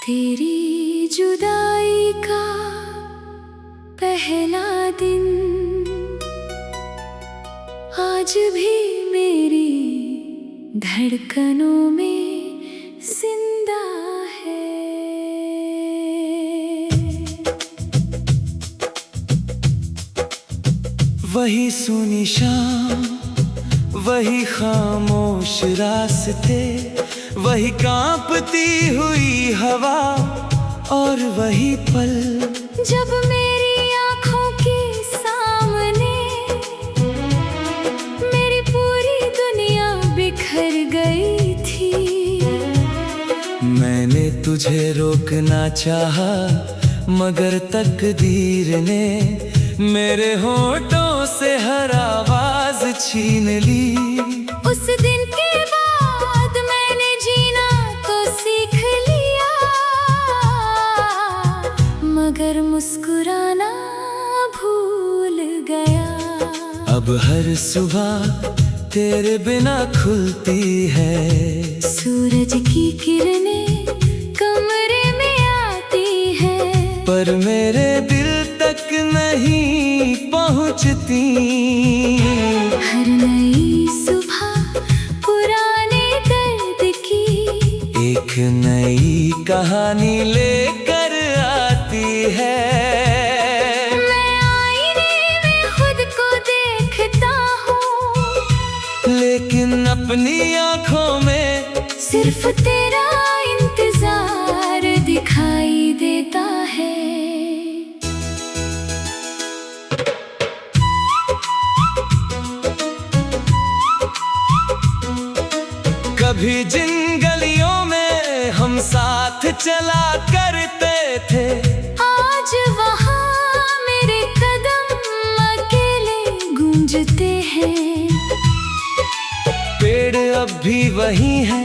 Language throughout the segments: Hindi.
तेरी जुदाई का पहला दिन आज भी मेरी धड़कनों में जिंदा है। वही सूनी शाम, वही खामोश रास्ते, वही कांपती हुई हवा और वही पल जब मेरी आँखों के सामने मेरी पूरी दुनिया बिखर गई थी। मैंने तुझे रोकना चाहा मगर तकदीर ने मेरे होठों से हर आवाज छीन ली। उस दिन के बाद मैंने जीना तो सीख लिया, मगर मुस्कुराना भूल गया। अब हर सुबह तेरे बिना खुलती है, सूरज की किरणें कमरे में आती है, पर मेरे दिल तक नहीं पहुंचती। हर नई सुबह पुराने दर्द की एक नई कहानी लेकर आती है। मैं आईने में खुद को देखता हूँ, लेकिन अपनी आंखों में सिर्फ तेरा इंतजार दिखाई देता है। कभी जिन गलियों में हम साथ चला करते थे, आज वहाँ मेरे कदम अकेले गूंजते हैं। पेड़ अब भी वही है,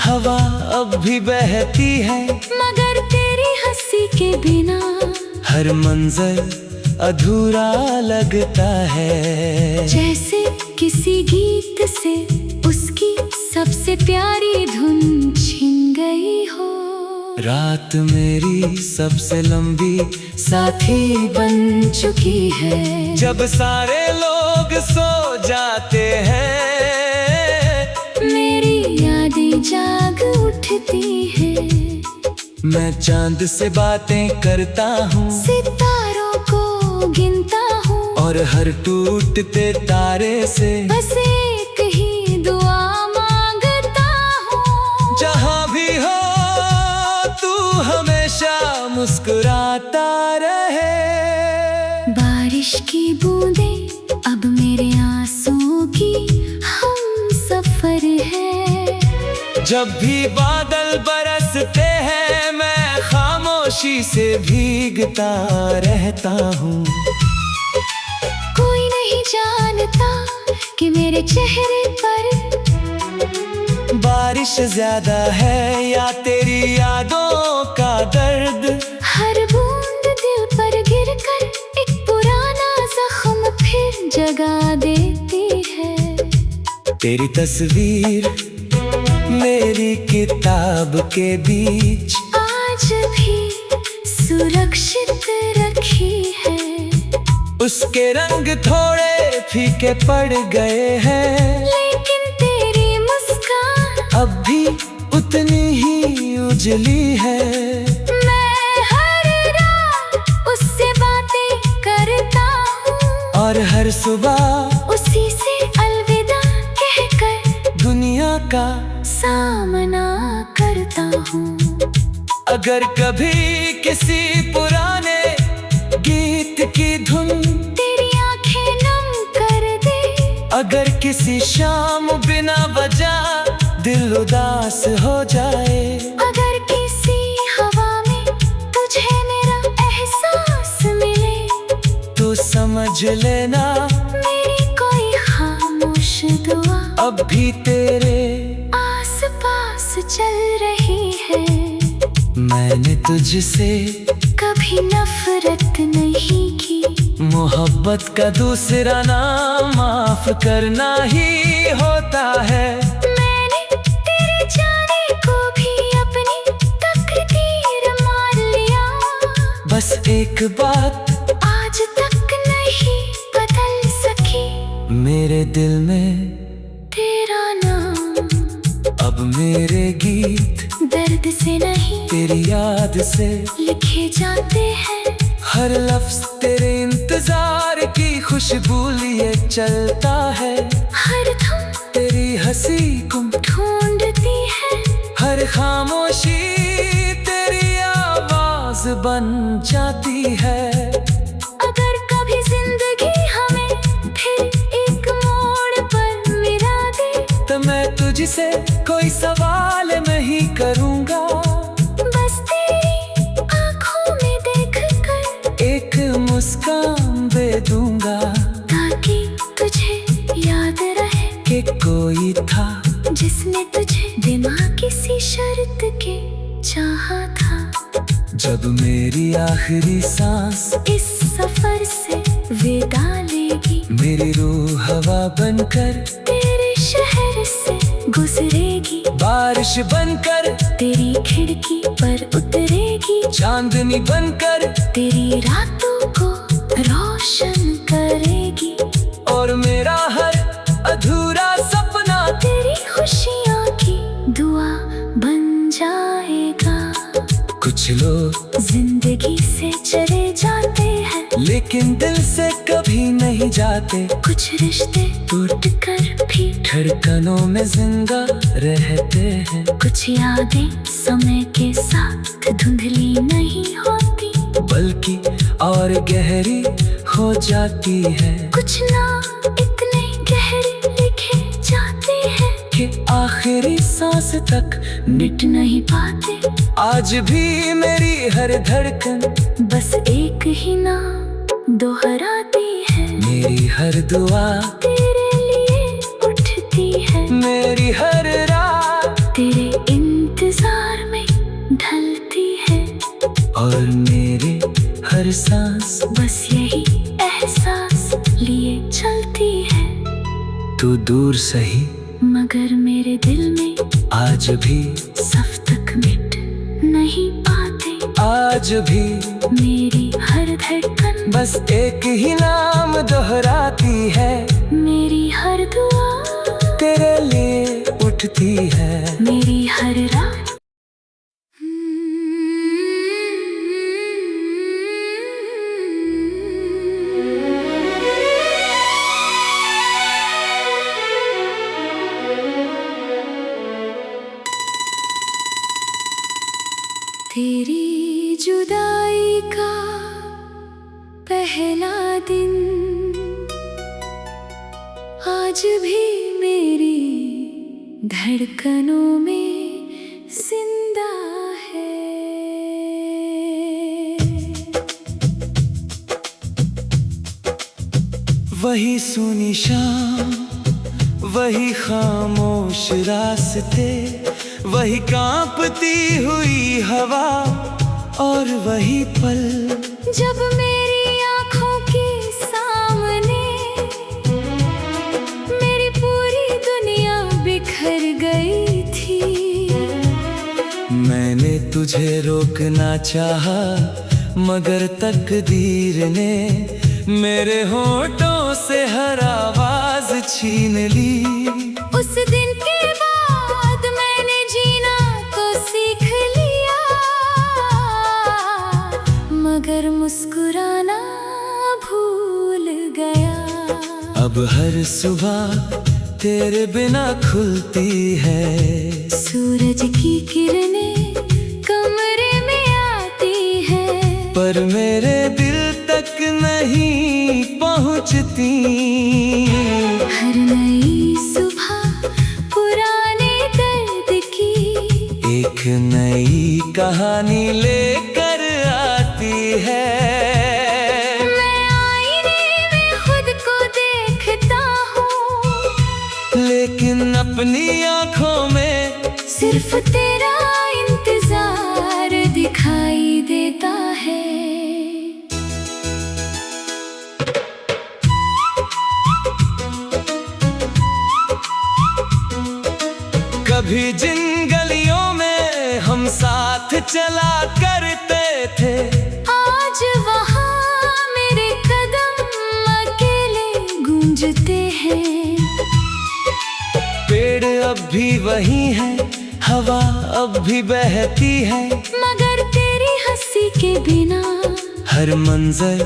हवा अब भी बहती है, मगर तेरी हंसी के बिना हर मंजर अधूरा लगता है। जैसे किसी गीत से उसकी सबसे प्यारी धुन छिन गई हो। रात मेरी सबसे लंबी साथी बन चुकी है। जब सारे लोग सो जाते हैं, मेरी यादें जाग उठती हैं। मैं चांद से बातें करता हूँ, सितारों को गिनता हूँ, और हर टूटते तारे से बस एक ही दुआ मांगता हूँ। जहाँ भी हो तू हमेशा मुस्कुराता रहे। बारिश की बूंदें अब मेरे आंसुओं की हम सफर है। जब भी बादल बरसते हैं, मैं खामोशी से भीगता रहता हूँ। कोई नहीं जानता कि मेरे चेहरे पर बारिश ज्यादा है या तेरी यादों का दर्द। हर बूंद दिल पर गिरकर एक पुराना जख्म फिर जगा देती है। तेरी तस्वीर मेरी किताब के बीच आज भी सुरक्षित रखी है। उसके रंग थोड़े फीके पड़ गए हैं, लेकिन तेरी मुस्कान अब भी उतनी ही उजली है। मैं हर रात उससे बातें करता हूँ, और हर सुबह उसी से अलविदा कहकर दुनिया का सामना करता हूँ। अगर कभी किसी पुराने गीत की धुन तेरी आंखें नम कर दे, अगर किसी शाम बिना वजह दिल उदास हो जाए, अगर किसी हवा में तुझे मेरा एहसास मिले, तो समझ लेना मेरी कोई खामोश दुआ अब भी तेरे आस पास चल रही है। मैंने तुझसे कभी नफरत नहीं की, मोहब्बत का दूसरा नाम माफ करना ही होता है। मैंने तेरे जाने को भी अपनी तकदीर एक बात आज तक नहीं बदल सकी, मेरे दिल में तेरा नाम। अब मेरे गीत दर्द से नहीं तेरी याद से लिखे जाते हैं। हर लफ्ज तेरे इंतजार की खुशबू लिए चलता है। हर धुन तेरी हंसी को ढूंढती है, हर खामोशी तेरी आवाज बन जाती है। अगर कभी जिंदगी हमें फिर एक मोड़ पर मिला दे, तो मैं तुझसे कोई सवाल नहीं करूँगा, बस तेरी आंखों में देखकर एक मुस्कान दे दूंगा, ताकि तुझे याद रहे कि कोई था जिसने तुझे बिना किसी शर्त के चाहा था। जब मेरी आखिरी सांस इस सफर से विदा लेगी, मेरी रूह हवा बनकर तेरे शहर से गुजरेगी। बारिश बनकर तेरी खिड़की पर उतरेगी, चांदनी बनकर तेरी रातों को रोशन करेगी। और मेरा हर अधूरा सपना तेरी खुशियों की दुआ बन जाएगा। कुछ लोग जिंदगी से चले जाते हैं, लेकिन दिल से कभी नहीं जाते। कुछ रिश्ते टूट कर भी धड़कनों में जिंदा रहते हैं। कुछ यादें समय के साथ धुंधली नहीं होती, बल्कि और गहरी हो जाती है। कुछ नाम इतने गहरे लिखे जाते हैं कि आखिरी सांस तक मिट नहीं पाते। आज भी मेरी हर धड़कन बस एक ही नाम दोहराती है, मेरी हर दुआ तेरे लिए उठती है। मेरी हर रात तेरे इंतजार में ढलती है, और मेरे हर सांस बस यही एहसास लिए चलती है। तू दूर सही मगर मेरे दिल में आज भी सफ तक मिट नहीं पाते। आज भी मेरी हर धड़कन बस एक ही नाम दोहराती है, मेरी हर दुआ तेरे लिए उठती है। मेरी हर रात तेरी जुदाई का पहला दिन आज भी मेरी धड़कनों में जिंदा है। वही सुनी शाम, वही खामोश रास्ते, वही कांपती हुई हवा, और वही पल जब मेरी आँखों के सामने मेरी पूरी दुनिया बिखर गई थी। मैंने तुझे रोकना चाहा, मगर तकदीर ने मेरे होठों से हर आवाज छीन ली। उस दिन के बाद मैंने जीना तो सीख लिया, मगर मुस्कुराना भूल गया। अब हर सुबह तेरे बिना खुलती है, सूरज की किरणें कमरे में आती है, पर मेरे दिल तक नहीं पहुंचती। हर नई सुबह पुराने दर्द की एक नई कहानी लेकर आती है। मैं आईने में खुद को देखता हूँ, लेकिन अपनी आंखों में सिर्फ तेरा इंतजार दिखाई देता है। कभी जिन गलियों में हम साथ चला करते थे, आज वहाँ भी वही है, हवा अब भी बहती है, मगर तेरी हंसी के बिना हर मंजर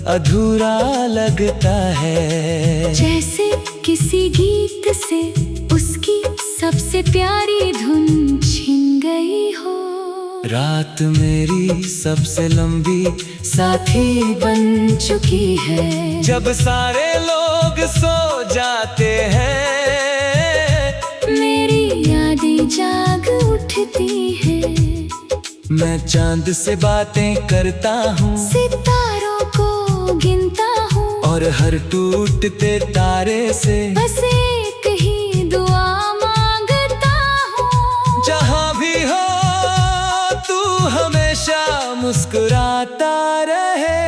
अधूरा लगता है। जैसे किसी गीत से उसकी सबसे प्यारी धुन छिन गई हो। रात मेरी सबसे लंबी साथी बन चुकी है। जब सारे लोग सो जाते हैं, मेरी यादें जाग उठती है। मैं चांद से बातें करता हूँ, सितारों को गिनता हूँ, और हर टूटते तारे से बस एक ही दुआ मांगता हूँ। जहाँ भी हो तू हमेशा मुस्कुराता रहे।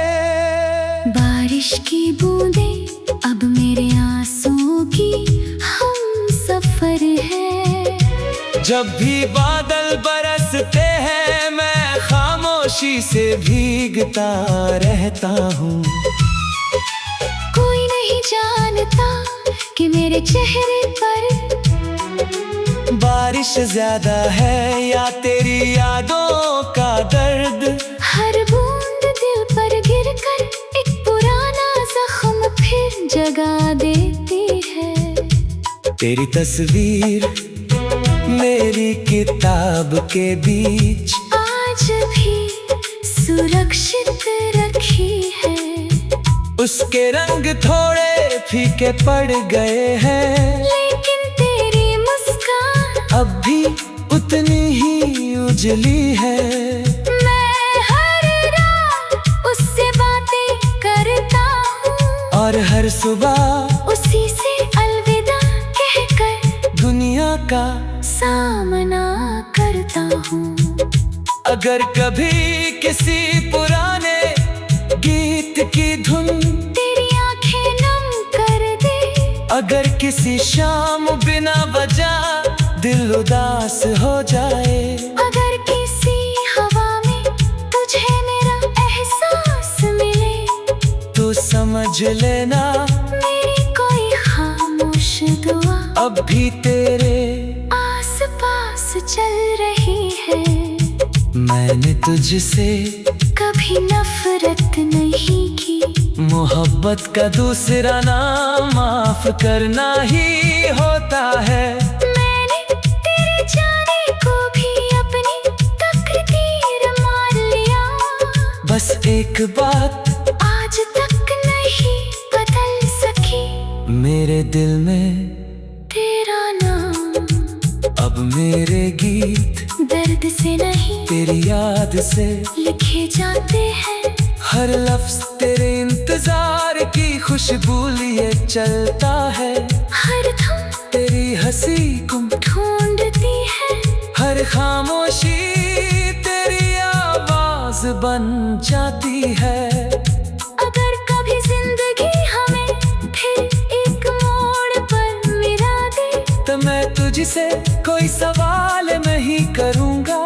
बारिश की बूंदें अब मेरे आंसुओं की हम सफर है। जब भी बादल बरसते हैं, मैं खामोशी से भीगता रहता हूँ। कोई नहीं जानता कि मेरे चेहरे पर बारिश ज्यादा है या तेरी यादों का दर्द। हर बूंद दिल पर गिरकर एक पुराना जख्म फिर जगा देती है। तेरी तस्वीर मेरी किताब के बीच आज भी सुरक्षित रखी है। उसके रंग थोड़े फीके पड़ गए हैं, लेकिन तेरी मुस्कान अब भी उतनी ही उजली है। मैं हर रात उससे बातें करता हूँ, और हर सुबह उसी से अलविदा कहकर दुनिया का सामना करता हूँ। अगर कभी किसी पुराने गीत की धुन तेरी आंखें नम कर दे, अगर किसी शाम बिना वजह दिल उदास हो जाए, अगर किसी हवा में तुझे मेरा एहसास मिले, तो समझ लेना मेरी कोई खामोश दुआ अब भी तेरे आस पास चल रही है। मैंने तुझसे कभी नफरत नहीं की, मोहब्बत का दूसरा नाम माफ करना ही होता है। मैंने तेरे जाने को भी अपनी तकदीर मान लिया। बस एक बात आज तक नहीं बदल सकी, मेरे दिल में तेरा नाम। अब मेरे गीत दर्द से नहीं तेरी याद से लिखे जाते हैं। हर लफ्ज तेरे इंतजार की खुशबू लिए चलता है। हर धुन तेरी हंसी को ढूंढती है, हर खामोशी तेरी आवाज बन जाती है। अगर कभी जिंदगी हमें फिर एक मोड़ पर मिला दे, तो मैं तुझसे कोई सवाल नहीं करूँगा,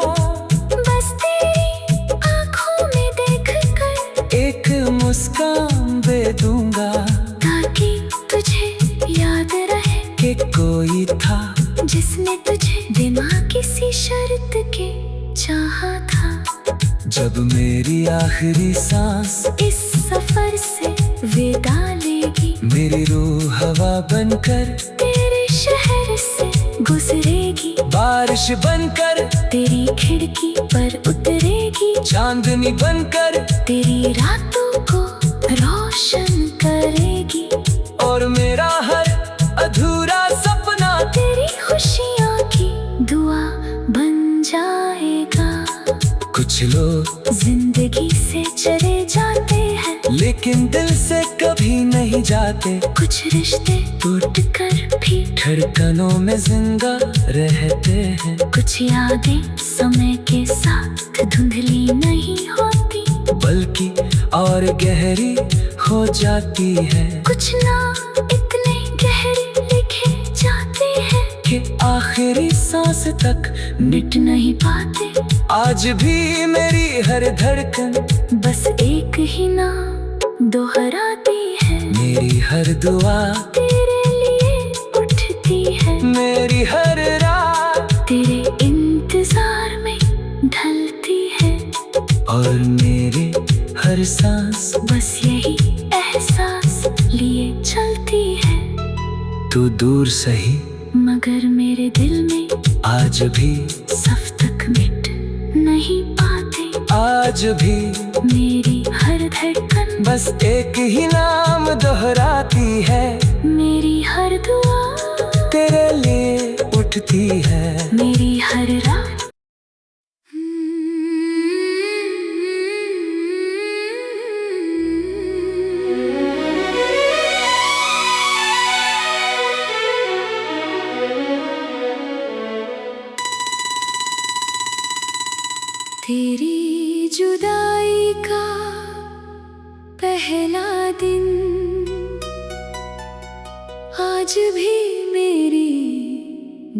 बस तेरी आंखों में देखकर एक मुस्कान दे दूंगा, ताकि तुझे याद रहे कि कोई था जिसने तुझे बिना किसी शर्त के चाहा था। जब मेरी आखिरी सांस इस सफर से विदा लेगी, मेरी रूह हवा बनकर तेरे शहर से गुजरेगी, बारिश बनकर तेरी खिड़की पर उतरेगी, चांदनी बनकर तेरी रातों को रोशन करेगी, और मेरा हर अधूरा सपना तेरी खुशियों की दुआ बन जाएगा। कुछ लोग जिंदगी से चले जाते हैं, लेकिन दिल से कभी नहीं जाते। कुछ रिश्ते टूट कर भी धड़कनों में जिंदा रहते हैं, कुछ यादें समय के साथ धुंधली नहीं होती, बल्कि और गहरी हो जाती है। कुछ नाम इतने गहरे लिखे जाते हैं कि आखिरी सांस तक मिट नहीं पाते। आज भी मेरी हर धड़कन बस एक ही नाम दोहराती है, मेरी हर दुआ तेरे लिए उठती है। मेरी हर और मेरे हर सांस बस यही एहसास लिए चलती है। तू दूर सही मगर मेरे दिल में आज भी सफ तक मिट नहीं पाते। आज भी मेरी हर धड़कन बस एक ही नाम दोहराती है। मेरी हर दुआ तेरे लिए उठती है। मेरी हर रात तेरी जुदाई का पहला दिन आज भी मेरी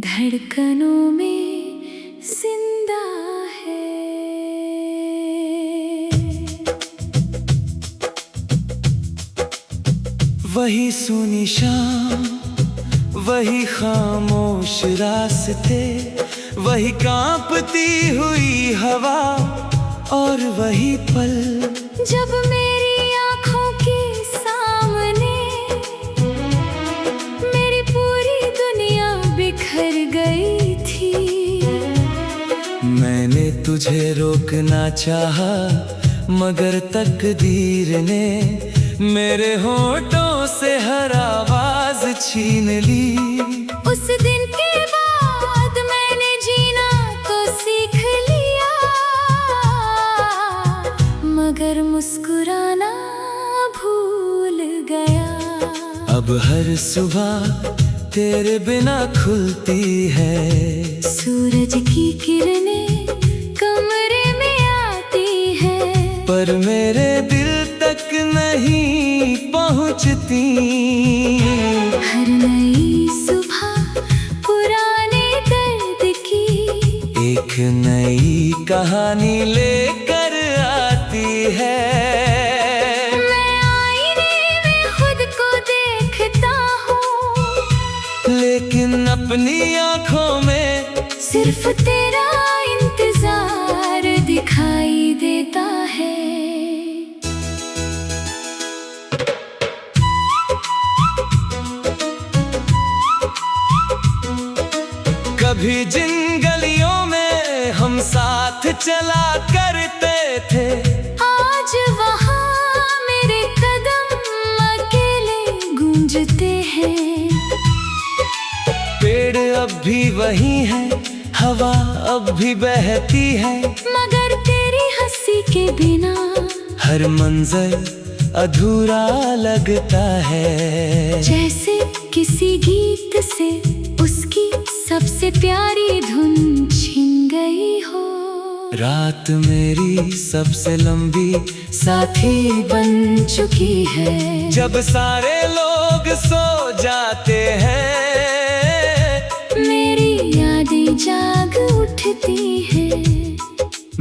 धड़कनों में जिंदा है। वही सूनी शाम, वही खामोश रास्ते, वही कांपती हुई हवा और वही पल जब मेरी आँखों के सामने मेरी पूरी दुनिया बिखर गई थी। मैंने तुझे रोकना चाहा मगर तकदीर ने मेरे होठों से हर आवाज छीन ली। उस दिन के बाद मैंने जीना तो सीख लिया मगर मुस्कुराना भूल गया। अब हर सुबह तेरे बिना खुलती है। सूरज की किरणें कमरे में आती है पर मेरे दिल तक नहीं पहुंचती। हर नई सुबह पुराने दर्द की एक नई कहानी लेकर आती है। मैं आईने में खुद को देखता हूँ लेकिन अपनी आंखों में सिर्फ तेरा इंतजार दिखाई देता है। कभी जिन गलियों में हम साथ चला करते थे आज वहाँ मेरे कदम अकेले गूंजते हैं। पेड़ अब भी वही है, हवा अब भी बहती है मगर तेरी हंसी के बिना हर मंजर अधूरा लगता है। जैसे किसी गीत से उसकी सबसे प्यारी धुन छिन गई हो। रात मेरी सबसे लंबी साथी बन चुकी है। जब सारे लोग सो जाते हैं मेरी यादें जाग उठती है।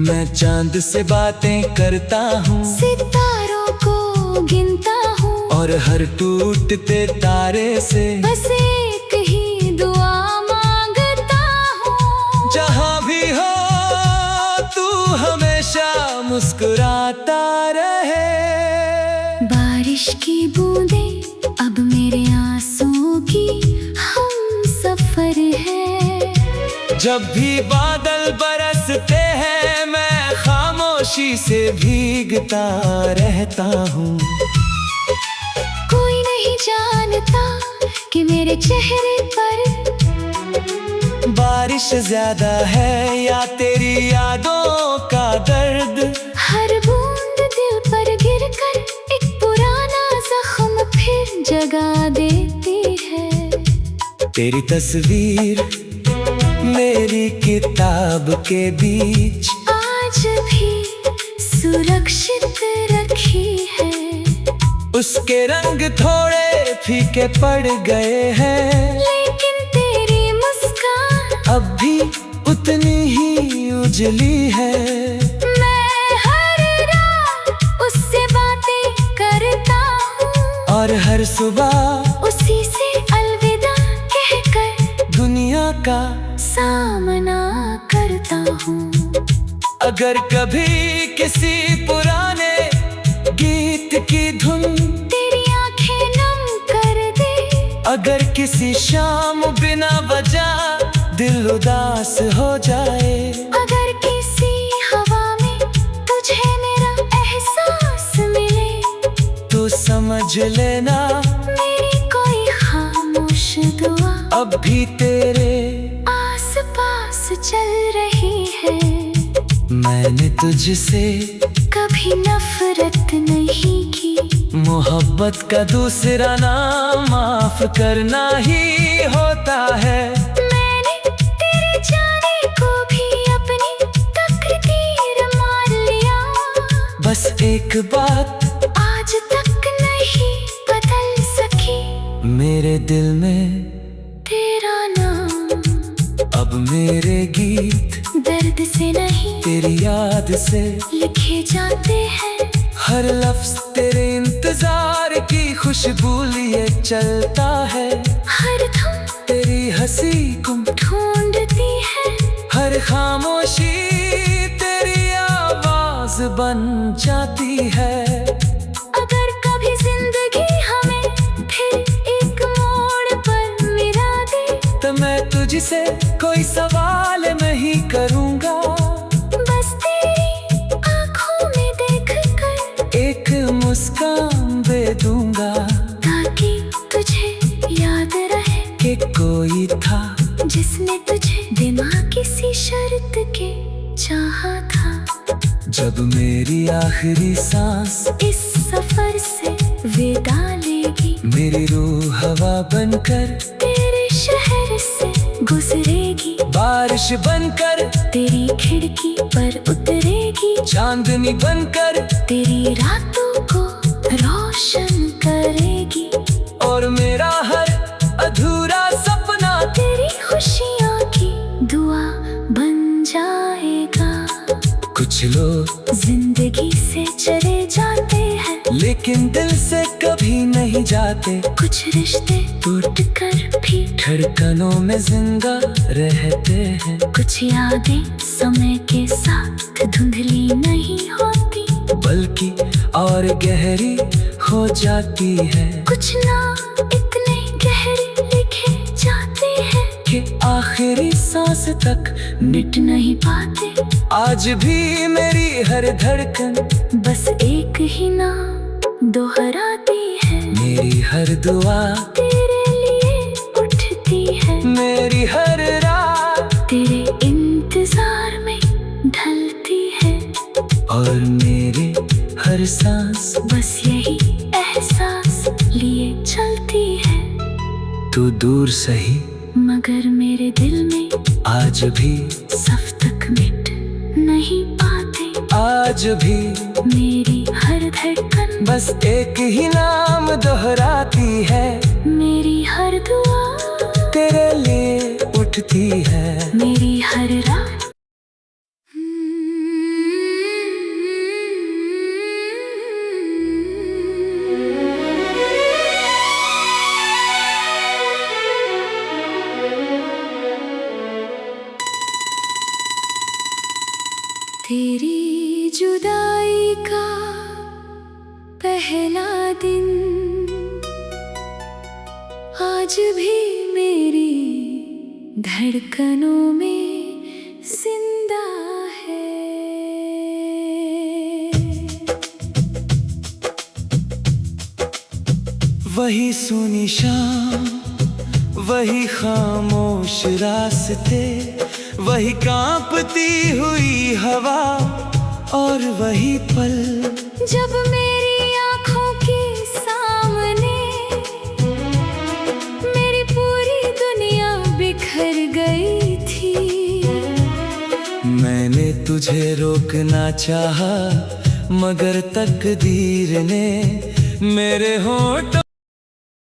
मैं चांद से बातें करता हूँ, सितारों को गिनता हूँ और हर टूटते तारे से बस एक ही दुआ मांगता हूँ। जहाँ भी हो तू हमेशा मुस्कुराता रहे। बारिश की बूंदें अब मेरे आंसुओं की हम सफर है। जब भी बादल बरसते हैं मैं खामोशी से भीगता रहता हूँ। कोई नहीं जानता कि मेरे चेहरे पर बारिश ज्यादा है या तेरी यादों का दर्द। हर बूंद दिल पर गिरकर एक पुराना जख्म फिर जगा देती है। तेरी तस्वीर मेरी किताब के बीच आज भी सुरक्षित रखी है। उसके रंग थोड़े फीके पड़ गए हैं लेकिन तेरी मुस्कान अब भी उतनी ही उजली है। मैं हर रात उससे बातें करता हूँ और हर सुबह उसी से अलविदा कहकर दुनिया का सामना करता हूँ। अगर कभी किसी पुराने गीत की धुन तेरी आंखें नम कर दे, अगर किसी शाम बिना वजह दिल उदास हो जाए, अगर किसी हवा में तुझे मेरा एहसास मिले, तो समझ लेना मेरी कोई खामोश दुआ अब भी तेरे आस पास चल रही है। मैंने तुझसे कभी नफरत नहीं की, मोहब्बत का दूसरा नाम माफ करना ही होता है। मैंने तेरे जाने को भी अपनी तकदीर मान लिया, बस एक बात आज तक नहीं बदल सकी, मेरे दिल में तेरा नाम। अब मेरे गीत दर्द से नहीं तेरी याद से लिखे जाते हैं, हर लफ्ज तेरे इंतजार की खुशबू लिए चलता है। हर धुन तेरी हंसी को ढूंढती है, हर खामोशी तेरी आवाज बन जाती है। अगर कभी जिंदगी हमें फिर एक मोड़ पर मिला दे, तो मैं तुझसे कोई सवाल नहीं करूँगा, बस तेरी आँखों में देखकर एक मुस्कान दे दूंगा, ताकि तुझे याद रहे कि कोई था जिसने तुझे बिना किसी शर्त के चाहा था। जब मेरी आखिरी सांस इस सफर से विदा लेगी, मेरी रूह हवा बनकर तेरे शहर से गुजरेगी, बारिश बनकर तेरी खिड़की पर उतरेगी, चांदनी बनकर तेरी रातों को रोशन करेगी, और मेरा हर अधूरा सपना तेरी खुशियों की दुआ बन जाएगा। कुछ लोग जिंदगी से चले जाते हैं, लेकिन दिल से कभी नहीं जाते, कुछ रिश्ते टूट कर भी धड़कनों में जिंदा रहते हैं। कुछ यादें समय के साथ धुंधली नहीं होती, बल्कि और गहरी हो जाती है, कुछ ना इतने गहरे लिखे जाते हैं कि आखिरी सांस तक मिट नहीं पाते। आज भी मेरी हर धड़कन बस एक ही नाम दोहराती है, मेरी हर दुआ तेरे लिए उठती है, मेरी हर रात तेरे इंतजार में ढलती है, और मेरे हर सांस बस यही एहसास लिए चलती है। तू दूर सही मगर मेरे दिल में आज भी सफ तक मिट नहीं पाते, आज भी मेरी हर धड़कन बस एक ही नाम दोहराती है, मेरी हर दुआ तेरे लिए उठती है, मेरी हर रात। तेरी जुदाई का पहला दिन आज भी मेरी धड़कनों में जिंदा है। वही सुनी शाम, वही खामोश रास्ते, वही कांपती हुई हवा, और वही पल जब मेरी आँखों के सामने मेरी पूरी दुनिया बिखर गई थी। मैंने तुझे रोकना चाहा, मगर तकदीर ने मेरे होंठों